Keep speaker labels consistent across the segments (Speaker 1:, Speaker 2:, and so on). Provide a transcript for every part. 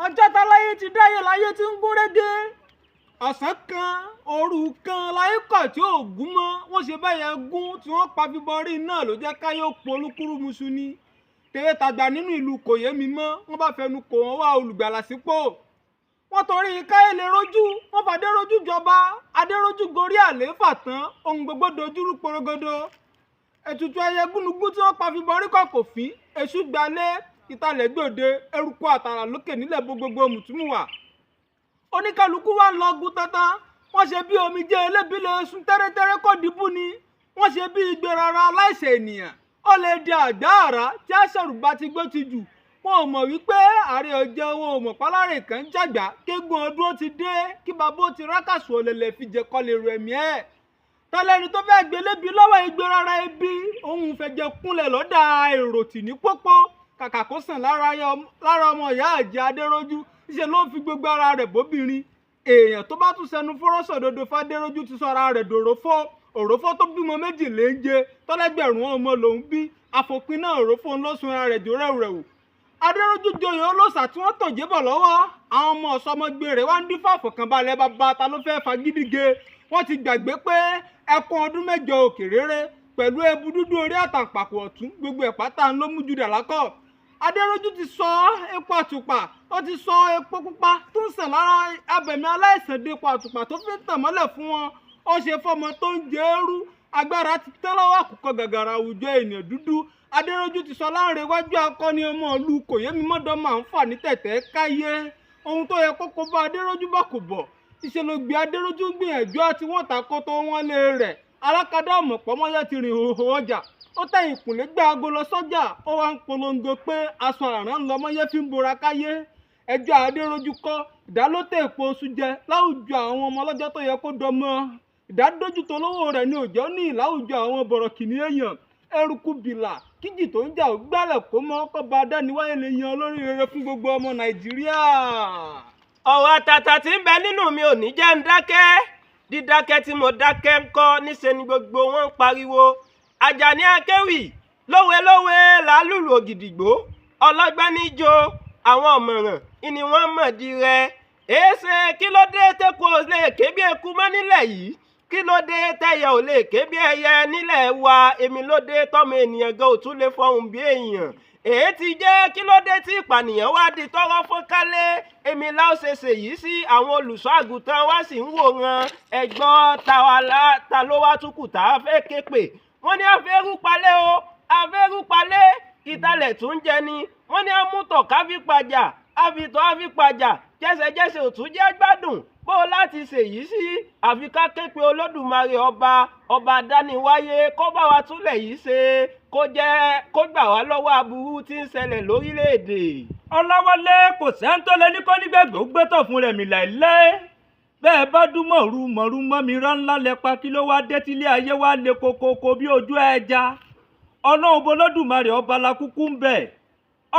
Speaker 1: ọjọ́ táláyé ti dáyé láyé tí ń gúnrégé ọ̀sán kan òru kan láyé kọ̀ tí ò gún mọ́ wọ́n ṣe bẹ́yẹn gún tí wọ́n pa fíbọrí náà ló jẹ́ káyé ó polúkúrú musu ni tèrè tàgbà nínú ìlú kò yé mi mọ́ wọ́n bá fẹnu kò wọ́n wá olùgbàlà sípò wọ́n torí káyé lè rojú wọ́n fàdé rojú jọba adérójú gorí àlééfà tán ohun gbogbo dojúrú porogodo ètùtù ẹyẹ gúnugún tí wọ́n pa fíbọrí kọ̀ kò fín èṣù gbalẹ̀ ìtàlẹ̀ gbòde eruku àtàrà lókè nílẹ̀ gbogbo mùtúmùwà oníkálukú wa ń lọgun tantan wọ́n ṣe bí omijé elébílẹ̀ sun tẹ́rẹ́tẹ́rẹ́ kò dìbò ni wọ́n ṣe bí igbe rárá aláìṣẹ̀ ènìyàn ó lè di àgbá àrá tí àṣẹrùbá ti gbó ti jù wọn ò mọ̀ wípé ààrẹ ọjọ́ wọn ò mọ̀ pálárè kan jàgbá kégun ọdún ó ti dé kí bàbá ó ti rákàsù ọ̀lẹ̀lẹ̀ fi jẹ kọ́ lè rọ ẹ̀mí ẹ̀ tọ́lẹ́ni tó fẹ́ gbélébi lọ́wọ́ igbe rárá ebi òun fẹ̀jẹ̀ kúnlẹ̀ lọ́dà èrò tì ní pópó kàkà kó sàn lára ọmọ ìyá àjẹ́ adérójú ṣe ló fi gbogbo ara rẹ̀ bóbìnrin èèyàn tó bá tún sẹnu fọ́rọ́sọ̀ dodo fádérójú ti sọ ara rẹ̀ òrófó tó bímọ méjì léńjẹ tọ́lẹ́gbẹ̀rún ọmọ lòún bí àfòpin náà òrófó ńlọ́sùn ara rẹ̀ jó rẹ̀wùrẹ̀wù adérójú joyè olóòṣà tí wọ́n tòjé bọ̀ lọ́wọ́ àwọn ọmọ ọ̀sọ́mọgbé rẹ̀ wá ń dífá àfọ̀kànbalẹ̀ bàbá ta ló fẹ́ fagídíge wọ́n ti gbàgbé pé ẹkùn ọdún mẹ́jọ òkè rere pẹ̀lú ebu dúdú orí àtàǹpàkò ọ̀tún gbogbo ẹ̀pátá ló mú jùdà lákọ̀ adérójú ti sọ epo àtùpà ó ti sọ epo pupa tó ń sàn lára abẹ̀mí aláìsàn dé epo àtùpà tó fi ń tàn mọ́lẹ̀ fún wọn ó ṣe fọmọ tó ń jẹ eérú agbára ti tẹ́ lọ́wọ́ àkùkọ gàgàrà àwùjọ ènìyàn dúdú adérójú ti sọ láàrin iwájú akọni ọmọ ìlú kòyémi mọ́dọ́ máa ń fà ní tẹ̀tẹ̀ káyé ohun tó yẹ kókó bá adérójú bá kò bọ̀ ìṣèlógbé adérójú gbìyànjú àti wọ́n ta kó tó wọ́n lé rẹ̀ alákadá ọ̀mọ̀pọ̀mọ́yẹ ti rìn òhò ọjà ó tẹ̀yìn kùnlé gbé aago lọ sọ́jà ó wá ń polongo pé aṣọ àrán lọmọyẹ fi ń bora káyé ẹjọ́ adérójú kọ́ ìdálótè èpo oṣù jẹ láwùjọ àwọn ọmọ ọlọ́jọ́ tó yẹ kó dọmọ ìdádójútó lówó rẹ̀ ní òjò ní ìláwùjọ àwọn bọ̀rọ̀kìnní èèyàn eruku bìlà kíjì tó ń jà ó gbálẹ̀ kó mọ́ kọ́ba adániwáyé lè yan olórí rere fún gbogbo ọmọ nàìjíríà.
Speaker 2: ọ̀rọ̀ àtàtà tí ń bẹ nínú mi ò ní jẹ́ ń dákẹ́ dídákẹ́ tí mo dákẹ́ ń kọ́ níṣe ni gbogbo wọn ń pariwo Àjàní Akéwì lówe làálùlù ògìdìgbò ọlọ́gbẹ́ níjó àwọn ọ̀mọ̀ràn ni wọ́n mọ̀ di rẹ̀ èéṣe kí ló dé tẹ́kọ̀ ò lè ké bí eku mọ́ nílẹ̀ yìí kí ló dé tẹ́yẹ ò lè ké bí ẹyẹ nílẹ̀ wa èmi ló dé tọ́mọ ènìyàn gan ò tún lè fọhùn bí èèyàn èyí ti jẹ́ kí ló dé tí ìpànìyàn wá di tọ́rọ́ fọ́nkálé èmi láò ṣe ṣèyí sí àwọn olùṣọ́ àgùntàn wá sì ń wòran ẹ̀gbọ́n ta ló wá túkù tá a fẹ́ ké pè wọ́n ní afẹ́rúpalẹ̀ o afẹ́rúpalẹ̀ ìtalẹ̀ tún jẹ ni wọ́n ní amútọ̀ káfípajà àfitọ́ àfipàjà jẹ́sẹ̀jẹ́sẹ̀ ò tún jẹ́ gbádùn bó láti ṣèyí sí àfi ká ké pe olódùmarè ọba dániwáyé kó bá wa túlẹ̀ yìí ṣe kó gbà wá lọ́wọ́ aburú tí ń ṣẹlẹ̀ lórílẹ̀‐èdè.
Speaker 3: ọlọ́wọ́lé kò sẹ́ńtọ́lẹ̀ ní kọ́nígbẹ̀gbẹ̀ ó gbẹ́tọ̀ fún rẹ̀ mi láìláì bẹ́ẹ̀ bá dún mọ̀rú mọ́ mi rán ńlá lẹ́pa kí ló wá dé tílé ayé wá le kokoko bí ojú ẹja ọlọ́run bolódùmarè ọba la kúkú ń bẹ̀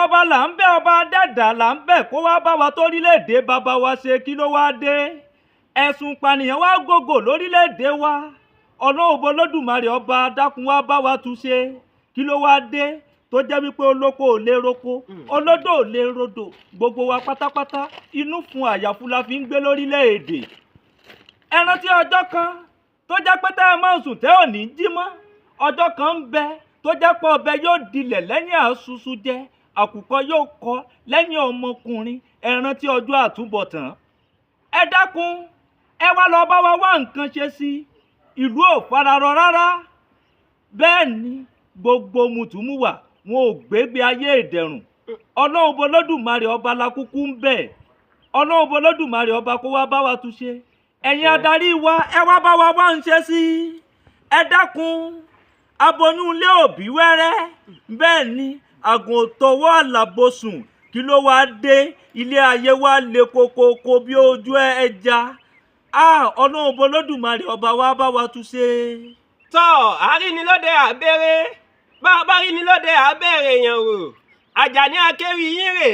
Speaker 3: ọba là ń bẹ̀ ọba dàdà là ń bẹ̀ kó wá bá wa torílẹ̀-èdè bàbá wa ṣe kí ló wá dé ẹ̀sùn ìpànìyàn wá gògò lórílẹ̀-èdè wa ọlọ́run bolódùmarè ọba dákun wá bá wa tú ṣe kí ló wá dé tó jẹ́ wípé olóko ò lè roko olódò ò lè rodò gbogbo wa pátápátá inú fún àyàfu la fi ń gbé lórílẹ̀-èdè ẹ rántí ọjọ́ kan tó jẹ́ pé tẹ́ ẹ máa sùn tẹ́ ò ní jí mọ́ ọjọ́ kan ń bẹ tó jẹ́ pé ọbẹ̀ yóò dilẹ̀ lẹ́yìn àṣùṣù jẹ àkùkọ yóò kọ lẹ́yìn ọmọkùnrin ẹ rántí ọjọ́ àtúbọ̀tán ẹ dákun ẹ wá lọ bá wa wá nǹkan ṣe sí ìlú ò fararọ rárá bẹ́ẹ̀ ni gbogbo mùtúmùwà wọn ò gbégbé ayé ìdẹ̀rùn ọlọ́run bolódùmarè ọba la kúkú ń bẹ̀ ọlọ́run bolódùmarè ọba kó wá bá wa túnṣe ẹ̀yin adarí wa ẹ wá bá wa wá ń ṣe sí ẹ dákun aboyún ilé òbí wẹ́rẹ́ bẹ́ẹ̀ ni àgùn òtọwọ́ àlàbòsùn kí ló wá dé ilé ayé wa le kokoko bí ojú ẹja ọlọ́run bolódùmarè ọba wa bá wa túnṣe.
Speaker 2: tọ́ àrínilóde àbẹ̀rẹ̀ bá rí ni lóde àbẹ̀rẹ̀ èèyàn rò Àjàní Akéwì yín rè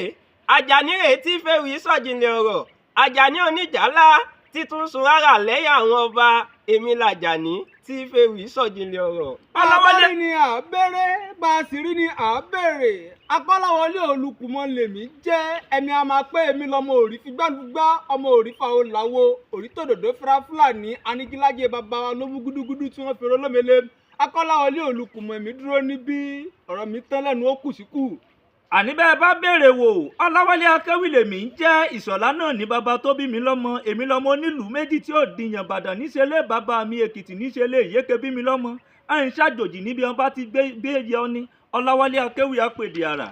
Speaker 2: Àjàní rè tí fẹ́wì sọ̀jìnlẹ̀ ọ̀rọ̀ Àjàní oníjàlá títún sun rárá lẹ́yìn àwọn ọba èmi làjàní tí fèwì sọ̀jìnlẹ̀ ọ̀rọ̀.
Speaker 1: Ọláwálé ni à bẹ̀rẹ̀ bá a sì rí ni à bèrè. Akọ́láwọlé Olùkùmọ̀ lèmi jẹ́ ẹni a máa pé èmi lọmọ òrí fi gbàlúgbà ọmọ òrí fa olàwo òrí tòdòdó fúra fúlàní anigilájẹ bàbá wa ló mú gúdúgúdú tí wọ́n fi rólómele. Akọ́láwọlé Olùkùmọ̀ èmi dúró níbí ọ̀rọ̀ mi tán lẹ́nu ó kù síkù.
Speaker 3: àní bẹ́ẹ̀ bá béèrè wò Ọláwálé Akéwì lèmi ń jẹ́ Ìṣọ̀lá náà ní bàbá tó bí mi lọ́mọ èmi lọ́mọ onílùú méjì tí ò dìyàn Ìbàdàn níṣẹ́ lé bàbá mi Èkìtì níṣẹ́ lé Ìyéké bí mi lọ́mọ à ń ṣàjòjì níbi wọn bá ti gbé yẹ ọ ní Ọláwálé Akéwì apèdè àrà.